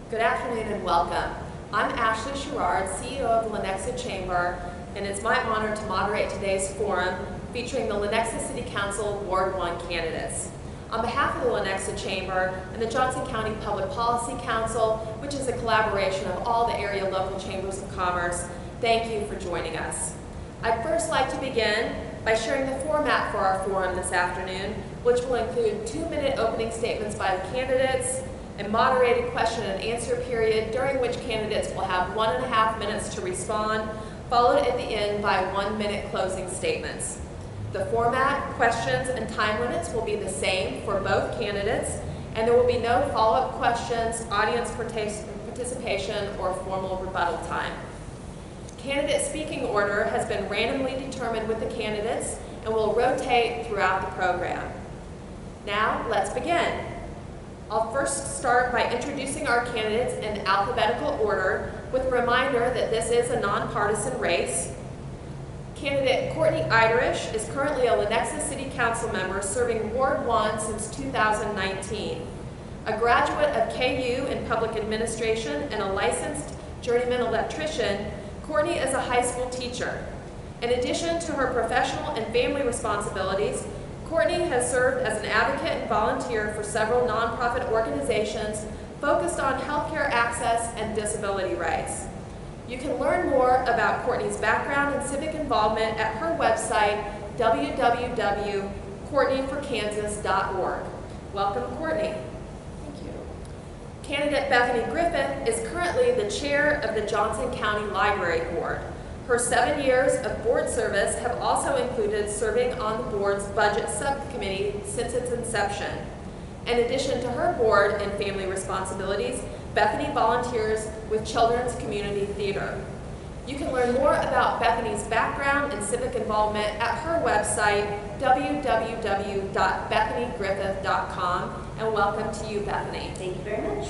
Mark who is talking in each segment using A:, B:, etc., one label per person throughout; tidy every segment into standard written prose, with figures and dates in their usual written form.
A: Good afternoon and welcome. I'm Ashley Sherrard, CEO of the Lenexa Chamber, and it's my honor to moderate today's forum featuring the Lenexa City Council Ward 1 candidates. On behalf of the Lenexa Chamber and the Johnson County Public Policy Council, which is a collaboration of all the area local chambers of commerce, thank you for joining us. I'd first like to begin by sharing the format for our forum this afternoon, which will include 2-minute opening statements by the candidates, a moderated question and answer period during which candidates will have 1.5 minutes to respond, followed at the end by 1-minute closing statements. The format, questions, and time limits will be the same for both candidates, and there will be no follow-up questions, audience participation, or formal rebuttal time. Candidate speaking order has been randomly determined with the candidates and will rotate throughout the program. Now, let's begin. I'll first start by introducing our candidates in alphabetical order with a reminder that this is a nonpartisan race. Candidate Courtney Eiterich is currently a Lenexa City Council member serving Ward 1 since 2019. A graduate of KU in Public Administration and a licensed journeyman electrician, Courtney is a high school teacher. In addition to her professional and family responsibilities, Courtney has served as an advocate and volunteer for several nonprofit organizations focused on healthcare access and disability rights. You can learn more about Courtney's background and civic involvement at her website, www.courtneyforkansas.org. Welcome, Courtney. Thank you. Candidate Bethany Griffith is currently the chair of the Johnson County Library Board. Her 7 years of board service have also included serving on the board's budget subcommittee since its inception. In addition to her board and family responsibilities, Bethany volunteers with Children's Community Theater. You can learn more about Bethany's background and civic involvement at her website, www.bethanygriffith.com, and welcome to you, Bethany.
B: Thank you very much.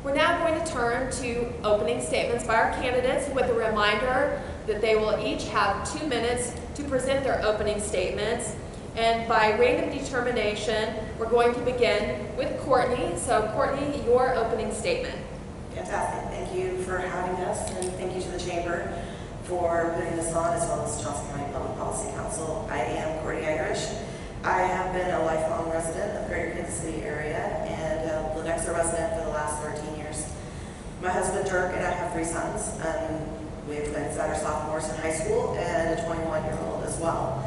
A: We're now going to turn to opening statements by our candidates with a reminder that they will each have 2 minutes to present their opening statements. And by random determination, we're going to begin with Courtney. So Courtney, your opening statement.
C: Fantastic. Thank you for having us, and thank you to the Chamber for putting this on, as well as Johnson County Public Policy Council. I am Courtney Eiterich. I have been a lifelong resident of the Greater Kansas City area and a Lenexa resident for the last 13 years. My husband Dirk and I have 3 sons. We have twins that are sophomores in high school and a 21-year-old as well.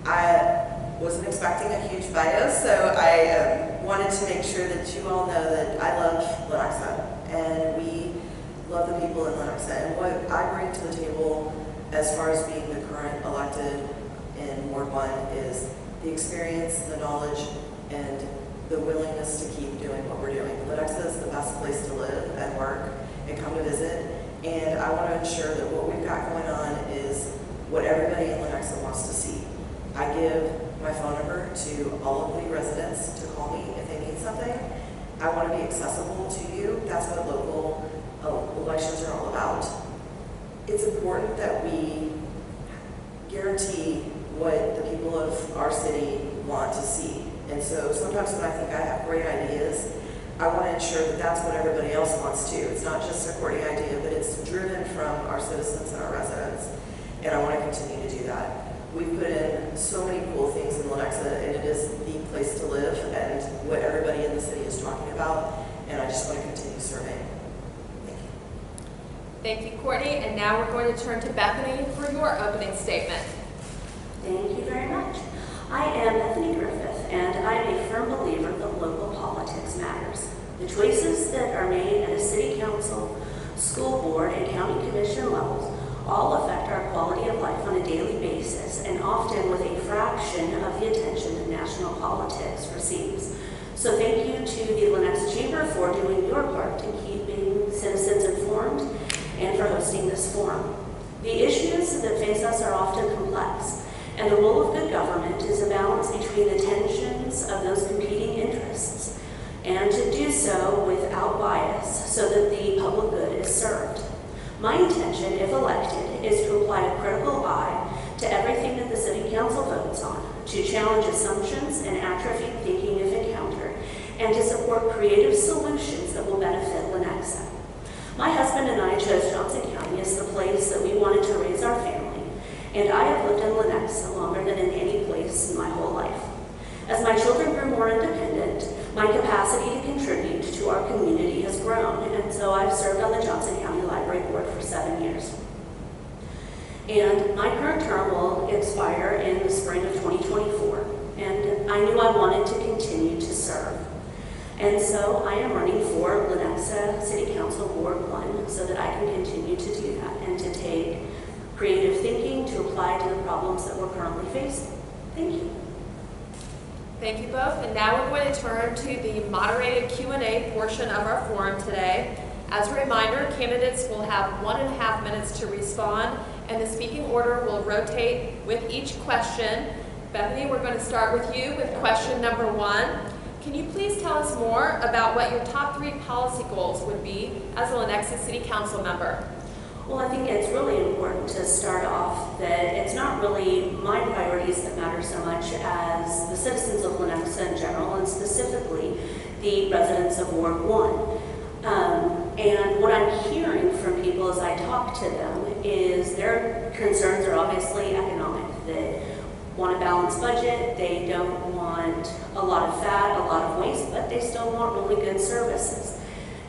C: I wasn't expecting a huge bio, so I wanted to make sure that you all know that I love Lenexa and we love the people in Lenexa. And what I bring to the table as far as being the current elected in Ward 1 is the experience, the knowledge, and the willingness to keep doing what we're doing. Lenexa is the best place to live and work and come to visit, and I want to ensure that what we've got going on is what everybody in Lenexa wants to see. I give my phone number to all of the residents to call me if they need something. I want to be accessible to you. That's what local elections are all about. It's important that we guarantee what the people of our city want to see. And so sometimes when I think I have great ideas, I want to ensure that that's what everybody else wants too. It's not just a Courtney idea, but it's driven from our citizens and our residents. And I want to continue to do that. We've put in so many cool things in Lenexa, and it is the place to live and what everybody in the city is talking about. And I just want to continue serving. Thank you.
A: Thank you, Courtney. And now we're going to turn to Bethany for your opening statement.
B: Thank you very much. I am Bethany Griffith, and I am a firm believer that local politics matters. The choices that are made at a city council, school board, and county commission levels all affect our quality of life on a daily basis, and often with a fraction of the attention that national politics receives. So thank you to the Lenexa Chamber for doing your part in keeping citizens informed and for hosting this forum. The issues that face us are often complex, and the role of good government is a balance between the tensions of those competing interests, and to do so without bias so that the public good is served. My intention, if elected, is to apply a critical eye to everything that the City Council votes on, to challenge assumptions and atrophied thinking if encountered, and to support creative solutions that will benefit Lenexa husband and I chose Johnson County as the place that we wanted to raise our family, and I have lived in Lenexa longer than in any place in my whole life. As my children grew more independent, my capacity to contribute to our community has grown, and so I've served on the Johnson County Library Board for 7 years. And my current term will expire in the spring of 2024, and I knew I wanted to continue to serve. And so I am running for Lenexa City Council Ward 1 so that I can continue to do that and to take creative thinking to apply to the problems that we're currently facing. Thank you.
A: Thank you both, and now we're going to turn to the moderated Q&A portion of our forum today. As a reminder, candidates will have 1.5 minutes to respond, and the speaking order will rotate with each question. Bethany, we're going to start with you with question number 1. Can you please tell us more about what your top 3 policy goals would be as a Lenexa City Council member?
B: Well, I think it's really important to start off that it's not really my priorities that matter so much as the citizens of Lenexa in general, and specifically the residents of Ward 1. And what I'm hearing from people as I talk to them is their concerns are obviously economic. They want a balanced budget, they don't want a lot of fat, a lot of waste, but they still want really good services.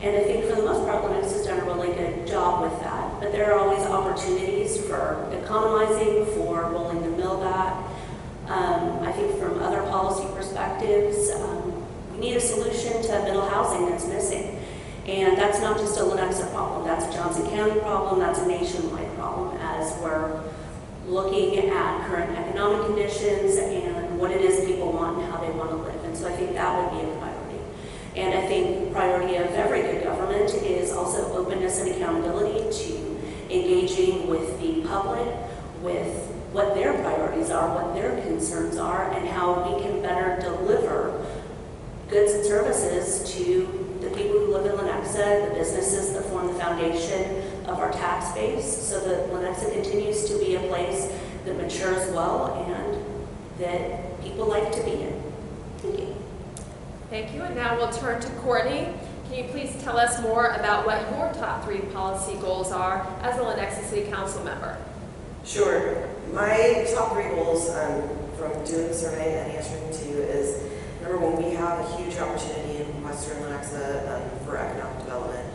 B: And I think for the most part, Lenexa has done a really good job with that. But there are always opportunities for economizing, for rolling the mill back. I think from other policy perspectives, we need a solution to middle housing that's missing. And that's not just a Lenexa problem, that's a Johnson County problem, that's a nationwide problem as we're looking at current economic conditions and what it is people want and how they want to live. And so I think that would be a priority. And I think priority of every good government is also openness and accountability to engaging with the public, with what their priorities are, what their concerns are, and how we can better deliver goods and services to the people who live in Lenexa, the businesses that form the foundation of our tax base, so that Lenexa continues to be a place that matures well and that people like to be in. Thank you.
A: Thank you, and now we'll turn to Courtney. Can you please tell us more about what your top 3 policy goals are as a Lenexa City Council member?
C: Sure. My top 3 goals from doing the survey and answering to you is, number 1, we have a huge opportunity in Western Lenexa for economic development.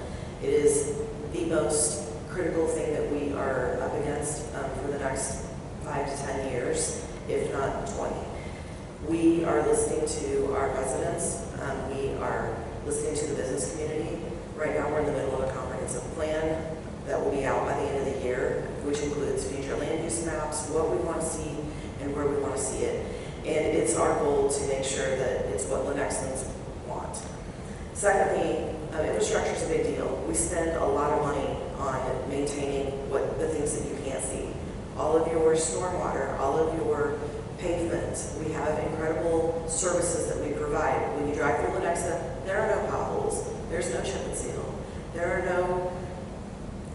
C: It is the most critical thing that we are up against for the next 5 to 10 years, if not 20. We are listening to our residents. We are listening to the business community. Right now we're in the middle of a comprehensive plan that will be out by the end of the year, which includes future land use maps, what we want to see and where we want to see it. And it's our goal to make sure that it's what Lenexans want. Secondly, infrastructure is a big deal. We spend a lot of money on maintaining the things that you can't see. All of your stormwater, all of your pavements. We have incredible services that we provide. When you drive through Lenexa, there are no potholes. There's no chip and seal. There are no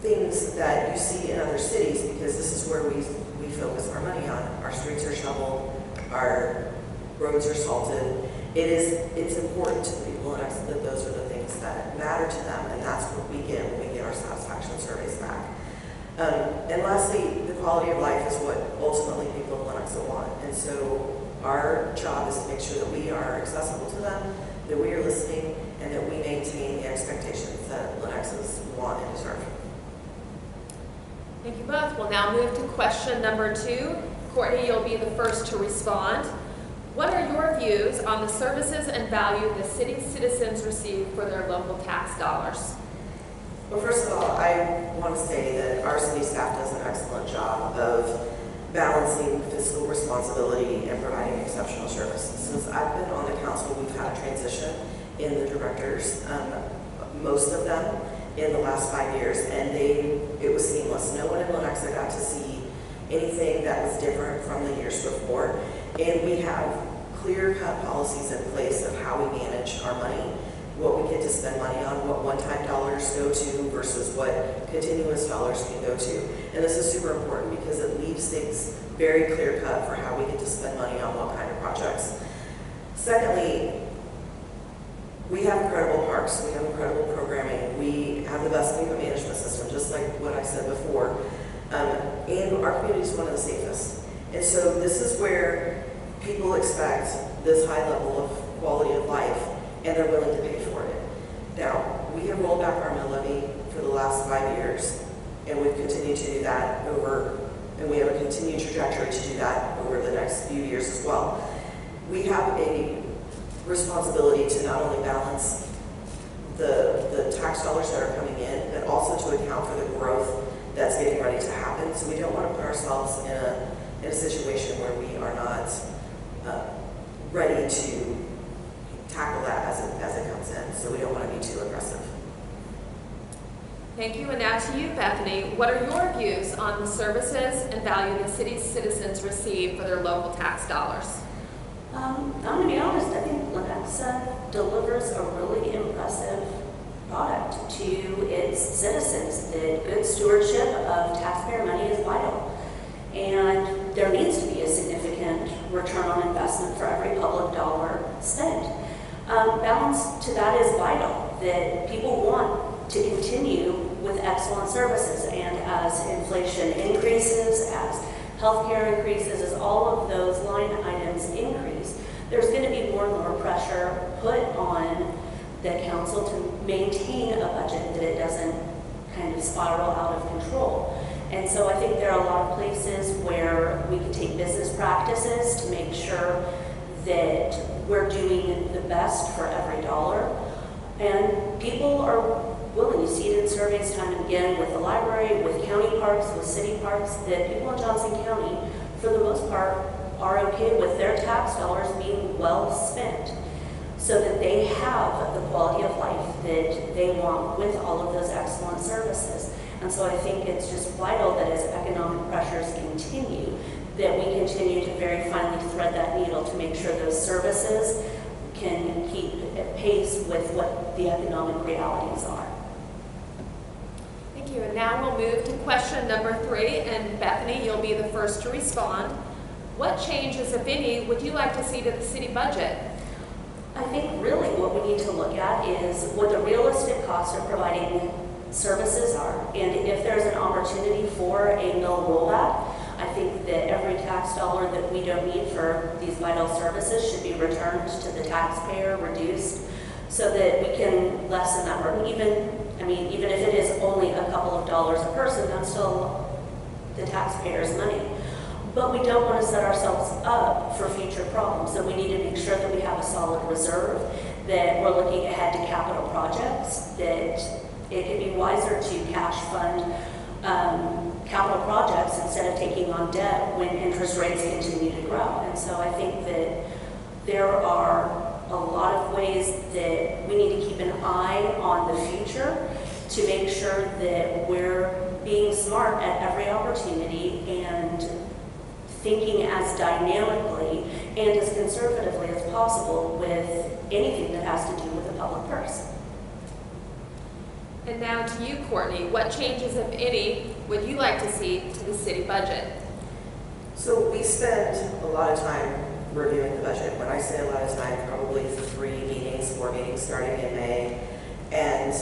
C: things that you see in other cities because this is where we focus our money on. Our streets are shoveled. Our roads are salted. It's important to the people in Lenexa that those are the things that matter to them, and that's what we get when we get our satisfaction surveys back. And lastly, the quality of life is what ultimately people in Lenexa want. And so our job is to make sure that we are accessible to them, that we are listening, and that we maintain the expectations that Lenexans want and deserve.
A: Thank you both. We'll now move to question number 2. Courtney, you'll be the first to respond. What are your views on the services and value the city's citizens receive for their local tax dollars?
C: Well, first of all, I want to say that our city staff does an excellent job of balancing fiscal responsibility and providing exceptional service. Since I've been on the council, we've had a transition in the directors, most of them in the last 5 years, and it was seamless. No one in Lenexa got to see anything that was different from the years before, and we have clear-cut policies in place of how we manage our money, what we get to spend money on, what one-time dollars go to versus what continuous dollars can go to. And this is super important because it leaves things very clear-cut for how we get to spend money on what kind of projects. Secondly, we have incredible parks, we have incredible programming, we have the best pavement management system just like what I said before. And our community is one of the safest. And so this is where people expect this high level of quality of life, and they're willing to pay for it. Now, we have rolled back our mill levy for the last 5 years, and we've continued to do that and we have a continued trajectory to do that over the next few years as well. We have a responsibility to not only balance the tax dollars that are coming in, but also to account for the growth that's getting ready to happen. So we don't want to put ourselves in a situation where we are not ready to tackle that as it comes in. So we don't want to be too aggressive.
A: Thank you. And now to you, Bethany. What are your views on the services and value the city's citizens receive for their local tax dollars?
B: I'm going to be honest, I think Lenexa delivers a really impressive product to its citizens. That good stewardship of taxpayer money is vital. And there needs to be a significant return on investment for every public dollar spent. Balance to that is vital, that people want to continue with excellent services. And as inflation increases, as healthcare increases, as all of those line items increase, there's going to be more and more pressure put on the council to maintain a budget that it doesn't kind of spiral out of control. And so I think there are a lot of places where we can take business practices to make sure that we're doing the best for every dollar. And people are willing, you see it in surveys time and again with the library, with county parks, with city parks, that people in Johnson County, for the most part, are okay with their tax dollars being well spent so that they have the quality of life that they want with all of those excellent services. And so I think it's just vital that as economic pressures continue, that we continue to very finely thread that needle to make sure those services can keep at pace with what the economic realities are.
A: Thank you. And now we'll move to question number 3. And Bethany, you'll be the first to respond. What changes, if any, would you like to see to the city budget?
B: I think really what we need to look at is what the realistic costs of providing services are. And if there's an opportunity for a mill rollback, I think that every tax dollar that we don't need for these vital services should be returned to the taxpayer, reduced, so that we can lessen that burden. Even if it is only a couple of dollars a person, that's still the taxpayer's money. But we don't want to set ourselves up for future problems. So we need to make sure that we have a solid reserve, that we're looking ahead to capital projects, that it can be wiser to cash fund capital projects instead of taking on debt when interest rates continue to grow. And so I think that there are a lot of ways that we need to keep an eye on the future to make sure that we're being smart at every opportunity and thinking as dynamically and as conservatively as possible with anything that has to do with the public purse.
A: And now to you, Courtney. What changes, if any, would you like to see to the city budget?
C: So we spend a lot of time reviewing the budget. When I say a lot of time, probably 4 meetings starting in May. And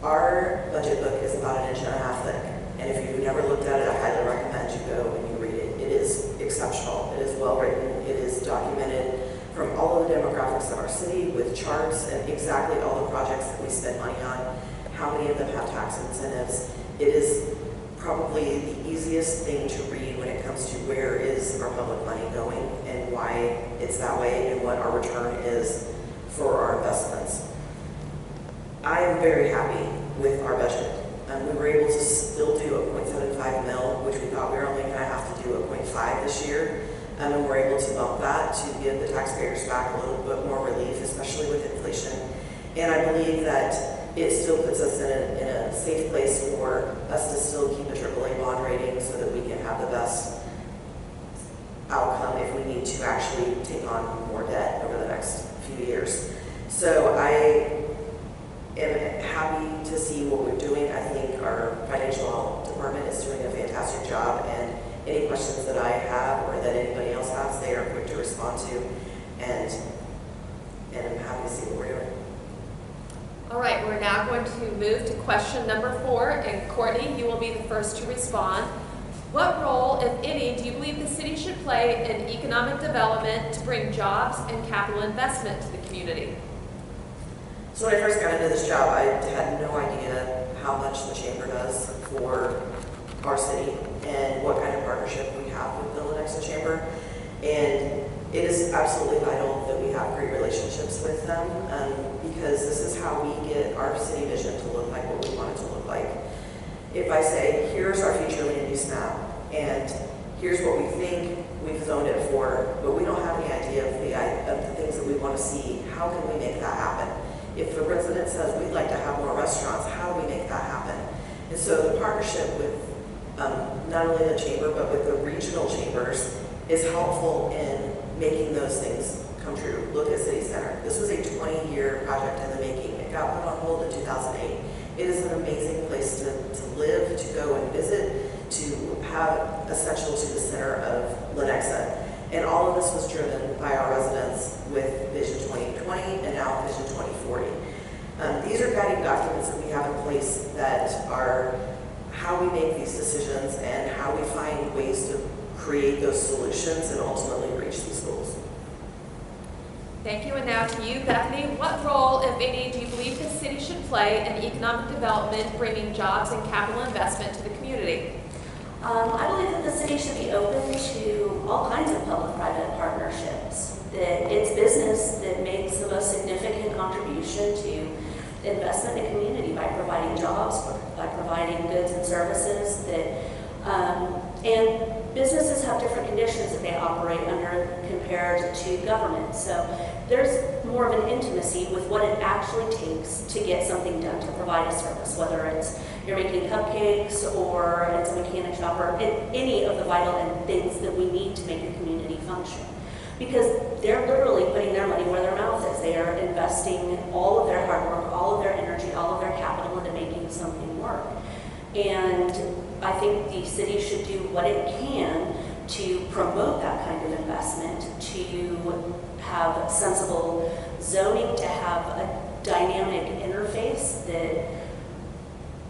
C: our budget book is about 1.5 inches thick. And if you've never looked at it, I highly recommend you go and you read it. It is exceptional. It is well written. It is documented from all of the demographics of our city with charts and exactly all the projects that we spend money on, how many of them have tax incentives. It is probably the easiest thing to read when it comes to where is our public money going and why it's that way and what our return is for our investments. I am very happy with our budget. We were able to still do a 0.75 mil, which we thought we were only going to have to do a 0.5 this year. And we're able to bump that to give the taxpayers back a little bit more relief, especially with inflation. And I believe that it still puts us in a safe place for us to still keep a AAA bond rating so that we can have the best outcome if we need to actually take on more debt over the next few years. So I am happy to see what we're doing. I think our financial department is doing a fantastic job, and any questions that I have or that anybody else has, they are quick to respond to, and I'm happy to see what we're doing.
A: All right, we're now going to move to question number 4, and Courtney, you will be the first to respond. What role, if any, do you believe the city should play in economic development to bring jobs and capital investment to the community?
C: So when I first got into this job, I had no idea how much the chamber does for our city and what kind of partnership we have with the Lenexa chamber. And it is absolutely vital that we have great relationships with them because this is how we get our city vision to look like what we want it to look like. If I say, here's our future land use map, and here's what we think we've zoned it for, but we don't have any idea of the things that we want to see, how can we make that happen? If a resident says, we'd like to have more restaurants, how do we make that happen? And so the partnership with not only the chamber, but with the regional chambers is helpful in making those things come true. Look at City Center. This was a 20-year project in the making. It got put on hold in 2008. It is an amazing place to live, to go and visit, to have essential to the center of Lenexa. And all of this was driven by our residents with Vision 2020 and now Vision 2040. These are guiding documents that we have in place that are how we make these decisions and how we find ways to create those solutions and ultimately reach these goals.
A: Thank you, and now to you, Bethany. What role, if any, do you believe the city should play in economic development, bringing jobs and capital investment to the community?
B: I believe that the city should be open to all kinds of public-private partnerships. That it's business that makes the most significant contribution to investment in the community by providing jobs, by providing goods and services. And businesses have different conditions that they operate under compared to government. So there's more of an intimacy with what it actually takes to get something done, to provide a service, whether it's you're making cupcakes or it's a mechanic shop or any of the vital things that we need to make a community function. Because they're literally putting their money where their mouth is. They are investing all of their hard work, all of their energy, all of their capital into making something work. And I think the city should do what it can to promote that kind of investment, to have sensible zoning, to have a dynamic interface that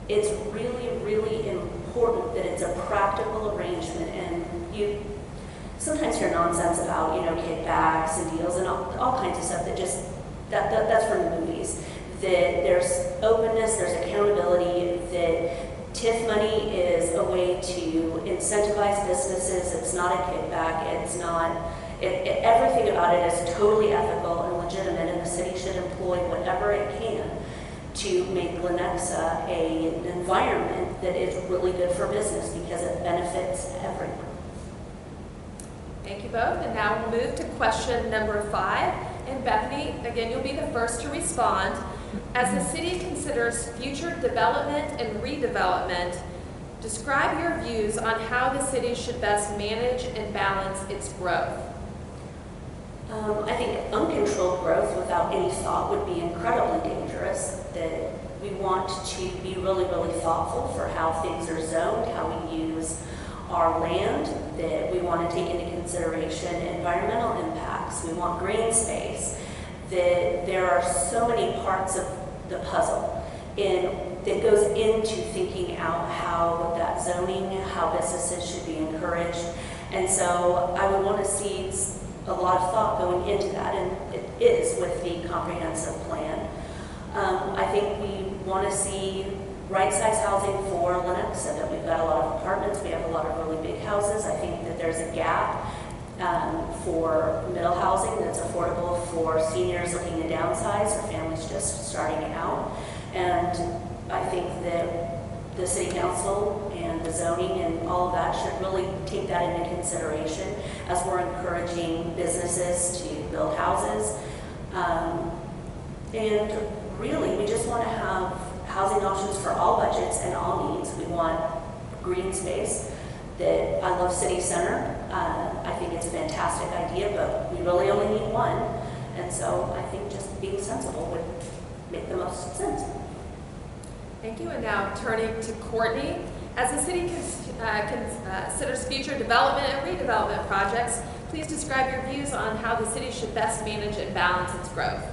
B: it's really, really important that it's a practical arrangement. And you sometimes hear nonsense about, kickbacks and deals and all kinds of stuff that just, that's from the movies. That there's openness, there's accountability, that TIF money is a way to incentivize businesses. It's not a kickback. It's not, everything about it is totally ethical and legitimate, and the city should employ whatever it can to make Lenexa an environment that is really good for business because it benefits everyone.
A: Thank you both, and now we'll move to question number 5. And Bethany, again, you'll be the first to respond. As the city considers future development and redevelopment, describe your views on how the city should best manage and balance its growth.
B: I think uncontrolled growth without any thought would be incredibly dangerous. That we want to be really, really thoughtful for how things are zoned, how we use our land, that we want to take into consideration environmental impacts. We want green space. That there are so many parts of the puzzle that goes into thinking out how that zoning, how businesses should be encouraged. And so I would want to see a lot of thought going into that, and it is with the comprehensive plan. I think we want to see right-size housing for Lenexa, that we've got a lot of apartments, we have a lot of really big houses. I think that there's a gap for middle housing that's affordable for seniors looking to downsize or families just starting out. And I think that the city council and the zoning and all of that should really take that into consideration as we're encouraging businesses to build houses. And really, we just want to have housing options for all budgets and all needs. We want green space. That I love City Center. I think it's a fantastic idea, but we really only need one. And so I think just being sensible would make the most sense.
A: Thank you. And now turning to Courtney. As the city considers future development and redevelopment projects, please describe your views on how the city should best manage and balance its growth.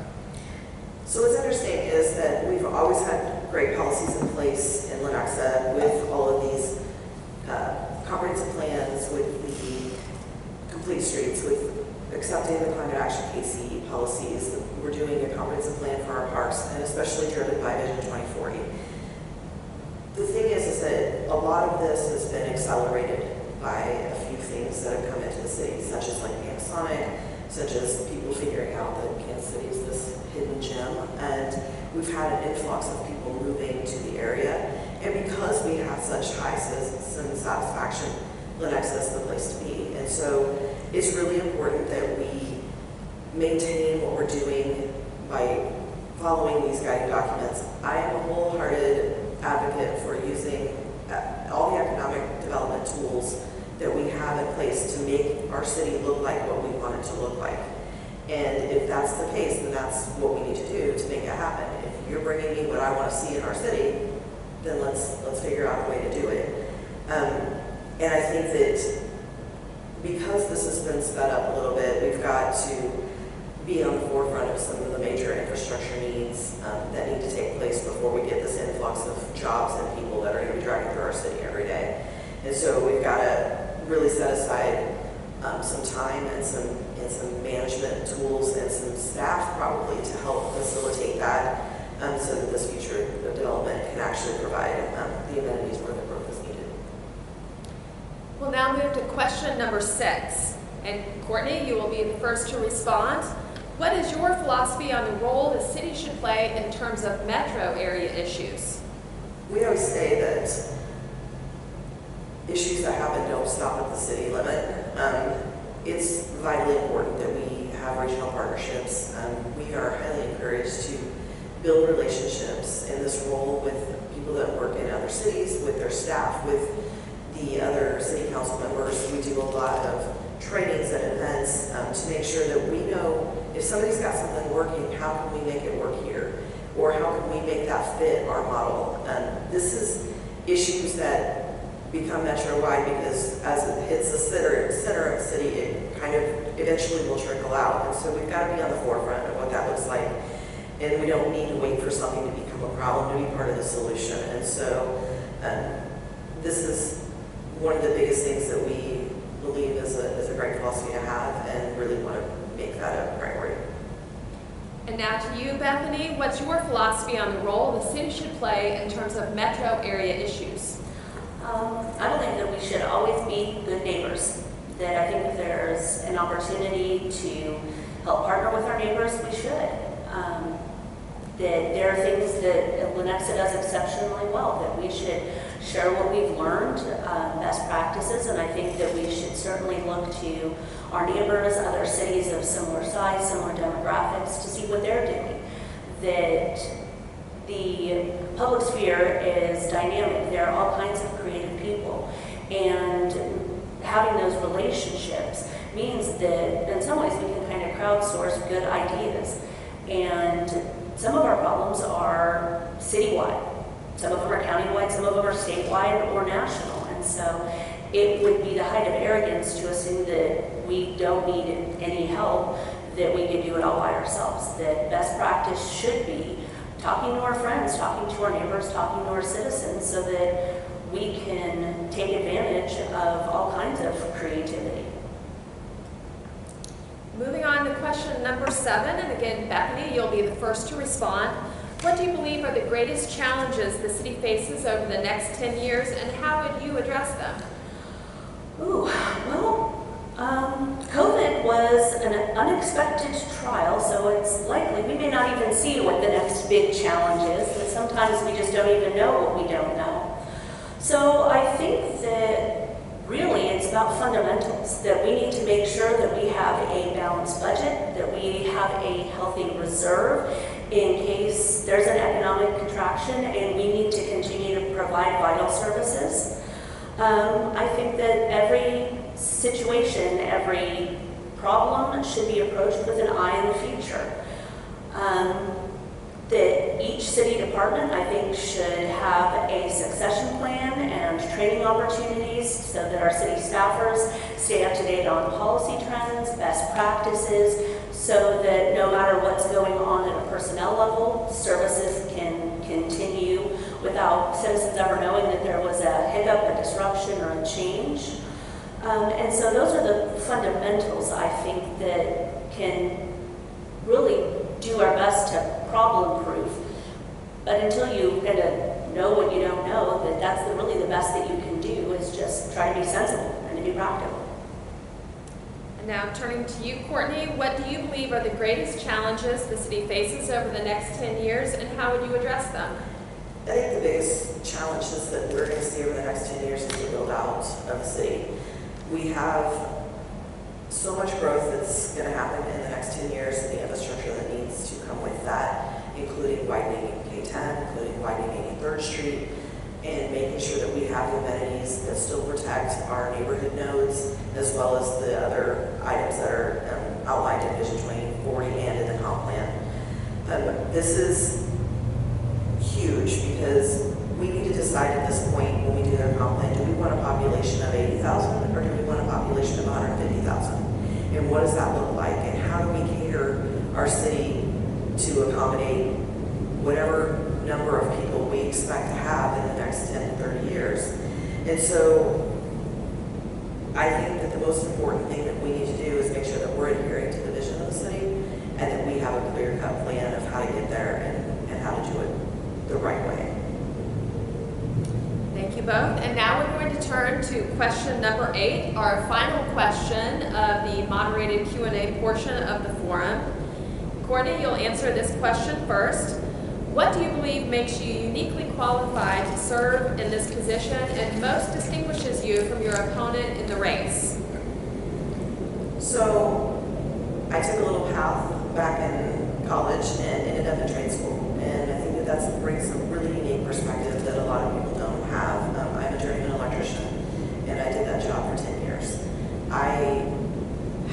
C: So what's interesting is that we've always had great policies in place in Lenexa with all of these comprehensive plans, with the complete streets, with accepting the climate action KC policies. We're doing a comprehensive plan for our parks, and especially driven by Vision 2040. The thing is that a lot of this has been accelerated by a few things that have come into the city, such as like Panasonic, such as people figuring out that Kansas City is this hidden gem, and we've had an influx of people moving to the area. And because we have such high citizen satisfaction, Lenexa is the place to be. And so it's really important that we maintain what we're doing by following these guiding documents. I am a wholehearted advocate for using all the economic development tools that we have in place to make our city look like what we want it to look like. And if that's the case, then that's what we need to do to make it happen. If you're bringing me what I want to see in our city, then let's figure out a way to do it. And I think that because this has been sped up a little bit, we've got to be on the forefront of some of the major infrastructure needs that need to take place before we get this influx of jobs and people that are going to be driving through our city every day. And so we've got to really set aside some time and some management tools and some staff probably to help facilitate that so that this future development can actually provide the amenities where the growth is needed.
A: We'll now move to question number 6. And Courtney, you will be the first to respond. What is your philosophy on the role the city should play in terms of metro area issues?
C: We always say that issues that happen don't stop at the city limit. It's vitally important that we have regional partnerships. We are highly encouraged to build relationships in this role with people that work in other cities, with their staff, with the other city council members. We do a lot of trainings and events to make sure that we know if somebody's got something working, how can we make it work here? Or how can we make that fit our model? This is issues that become metro-wide because as it hits the center of the city, it kind of eventually will trickle out. And so we've got to be on the forefront of what that looks like. And we don't need to wait for something to become a problem to be part of the solution. And so this is one of the biggest things that we believe is a great philosophy to have and really want to make that a priority.
A: And now to you, Bethany, what's your philosophy on the role the city should play in terms of metro area issues?
B: I believe that we should always be good neighbors, that I think if there's an opportunity to help partner with our neighbors, we should. That there are things that Lenexa does exceptionally well, that we should share what we've learned, best practices, and I think that we should certainly look to our neighbors, other cities of similar size, similar demographics, to see what they're doing. That the public sphere is dynamic. There are all kinds of creative people, and having those relationships means that in some ways we can kind of crowdsource good ideas. And some of our problems are citywide, some of them are countywide, some of them are statewide or national. And so it would be the height of arrogance to assume that we don't need any help, that we can do it all by ourselves. That best practice should be talking to our friends, talking to our neighbors, talking to our citizens, so that we can take advantage of all kinds of creativity.
A: Moving on to question number 7, and again, Bethany, you'll be the first to respond. What do you believe are the greatest challenges the city faces over the next 10 years, and how would you address them?
B: COVID was an unexpected trial, so it's likely we may not even see what the next big challenge is, but sometimes we just don't even know what we don't know. So I think that really it's about fundamentals, that we need to make sure that we have a balanced budget, that we have a healthy reserve in case there's an economic contraction and we need to continue to provide vital services. I think that every situation, every problem should be approached with an eye in the future. That each city department, I think, should have a succession plan and training opportunities so that our city staffers stay up to date on policy trends, best practices, so that no matter what's going on at a personnel level, services can continue without citizens ever knowing that there was a hiccup, a disruption, or a change. And so those are the fundamentals, I think, that can really do our best to problem-proof. But until you kind of know what you don't know, that's really the best that you can do, is just try to be sensible and to be practical.
A: And now turning to you, Courtney, what do you believe are the greatest challenges the city faces over the next 10 years, and how would you address them?
C: I think the biggest challenges that we're going to see over the next 10 years is the build out of the city. We have so much growth that's going to happen in the next 10 years, and the infrastructure that needs to come with that, including widening K10, including widening 83rd Street, and making sure that we have the amenities that still protect our neighborhood nodes, as well as the other items that are outlined in Vision 2040 and in the comp plan. This is huge because we need to decide at this point when we do our comp plan, do we want a population of 80,000 or do we want a population of 150,000? And what does that look like? And how do we cater our city to accommodate whatever number of people we expect to have in the next 10 to 30 years? And so I think that the most important thing that we need to do is make sure that we're adhering to the vision of the city and that we have a clear-cut plan of how to get there and how to do it the right way.
A: Thank you both. And now we're going to turn to question number 8, our final question of the moderated Q&A portion of the forum. Courtney, you'll answer this question first. What do you believe makes you uniquely qualified to serve in this position and most distinguishes you from your opponent in the race?
C: So I took a little path back in college and ended up in trade school. And I think that brings a really unique perspective that a lot of people don't have. I'm a journeyman electrician, and I did that job for 10 years. I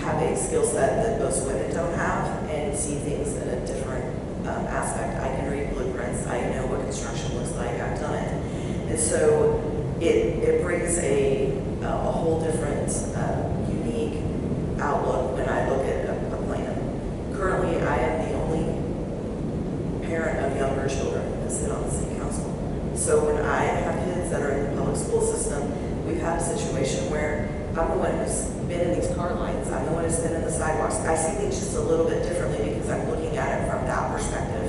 C: have a skill set that most women don't have and see things in a different aspect. I can read blueprints. I know what construction looks like. I've done it. And so it brings a whole different, unique outlook when I look at a plan. Currently, I am the only parent of younger children that sit on the city council. So when I have kids that are in the public school system, we've had a situation where I'm the one who's been in these car lines. I'm the one who's been in the sidewalks. I see things just a little bit differently because I'm looking at it from that perspective.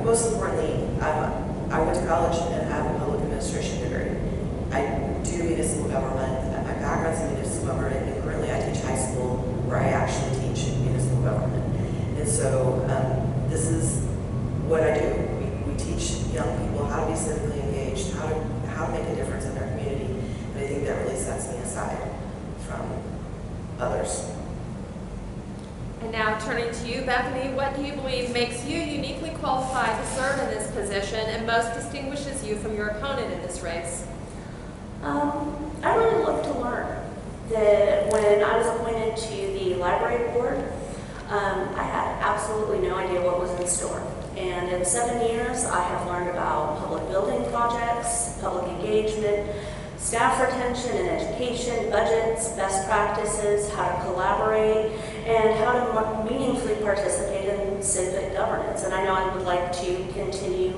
C: Most importantly, I went to college and have a public administration degree. I do municipal government. My background's in municipal government, and currently I teach high school where I actually teach municipal government. And so this is what I do. We teach young people how to be civically engaged, how to make a difference in their community. And I think that really sets me aside from others.
A: And now turning to you, Bethany, what do you believe makes you uniquely qualified to serve in this position and most distinguishes you from your opponent in this race?
B: I really love to learn. That when I was appointed to the library board, I had absolutely no idea what was in store. And in 7 years, I have learned about public building projects, public engagement, staff retention and education, budgets, best practices, how to collaborate, and how to meaningfully participate in civic governance. And I know I would like to continue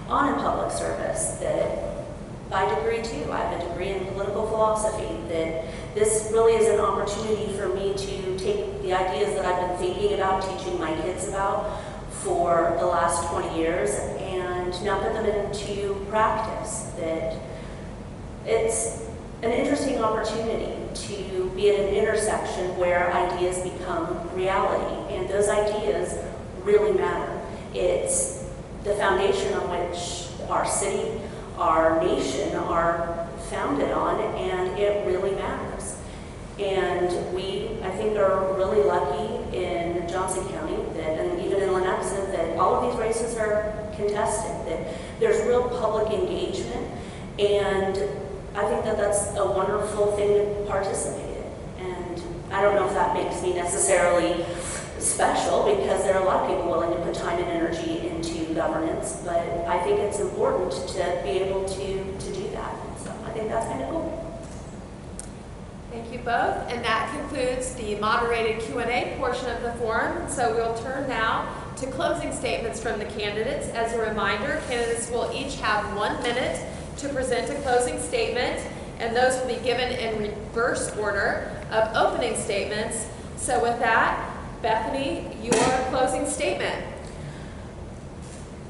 B: on in public service, that by degree too, I have a degree in political philosophy, that this really is an opportunity for me to take the ideas that I've been thinking about, teaching my kids about for the last 20 years, and now put them into practice. That it's an interesting opportunity to be at an intersection where ideas become reality, and those ideas really matter. It's the foundation on which our city, our nation are founded on, and it really matters. And we, I think, are really lucky in Johnson County, that, and even in Lenexa, that all of these races are contested, that there's real public engagement, and I think that that's a wonderful thing to participate in. And I don't know if that makes me necessarily special, because there are a lot of people willing to put time and energy into governance, but I think it's important to be able to do that. So I think that's kind of cool.
A: Thank you both, and that concludes the moderated Q&A portion of the forum. So we'll turn now to closing statements from the candidates. As a reminder, candidates will each have 1 minute to present a closing statement, and those will be given in reverse order of opening statements. So with that, Bethany, your closing statement.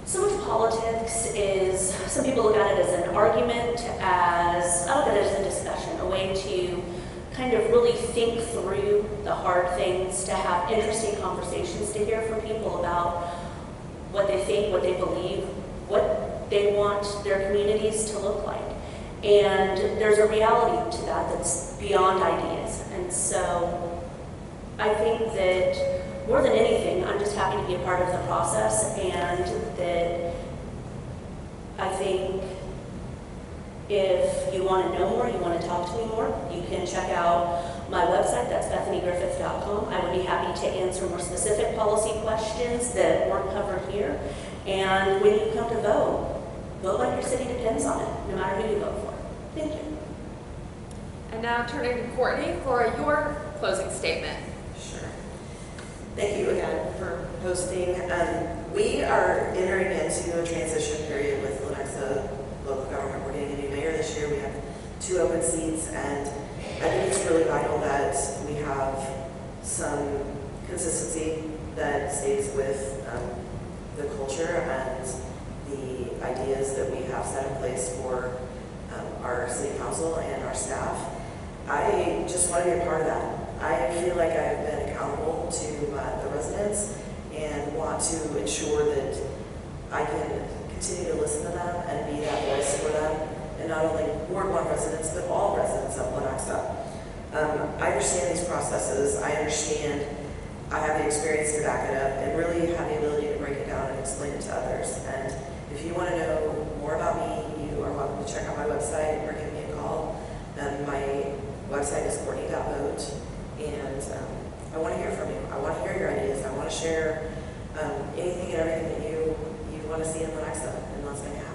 B: So much politics is, some people look at it as an argument, I look at it as a discussion, a way to kind of really think through the hard things, to have interesting conversations, to hear from people about what they think, what they believe, what they want their communities to look like. And there's a reality to that that's beyond ideas. And so I think that more than anything, I'm just happy to be a part of the process, and that I think if you want to know more, you want to talk to me more, you can check out my website, that's bethanygriffith.com. I would be happy to answer more specific policy questions that weren't covered here. And when you come to vote, vote like your city depends on it, no matter who you vote for. Thank you.
A: And now turning to Courtney for your closing statement.
C: Sure. Thank you again for hosting. We are entering into a transition period with Lenexa local government. We're getting a new mayor this year. We have 2 open seats, and I think it's really vital that we have some consistency that stays with the culture and the ideas that we have set in place for our city council and our staff. I just want to be a part of that. I feel like I've been accountable to the residents and want to ensure that I can continue to listen to them and be that voice for them, and not only Ward 1 residents, but all residents of Lenexa. I understand these processes. I understand. I have the experience to back it up, and really have the ability to break it down and explain it to others. And if you want to know more about me, you are welcome to check out my website or give me a call. My website is courtney.vote, and I want to hear from you. I want to hear your ideas. I want to share anything and everything that you want to see in Lenexa, and let's make it happen.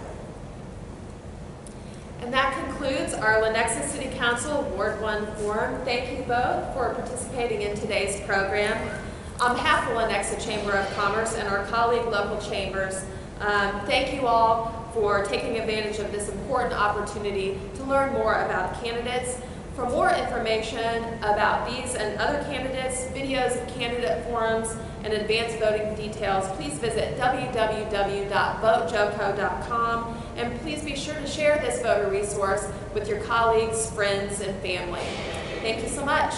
A: And that concludes our Lenexa City Council Ward 1 Forum. Thank you both for participating in today's program. On behalf of Lenexa Chamber of Commerce and our colleague local chambers, thank you all for taking advantage of this important opportunity to learn more about candidates. For more information about these and other candidates, videos of candidate forums, and advanced voting details, please visit www.votejoco.com, and please be sure to share this voter resource with your colleagues, friends, and family. Thank you so much.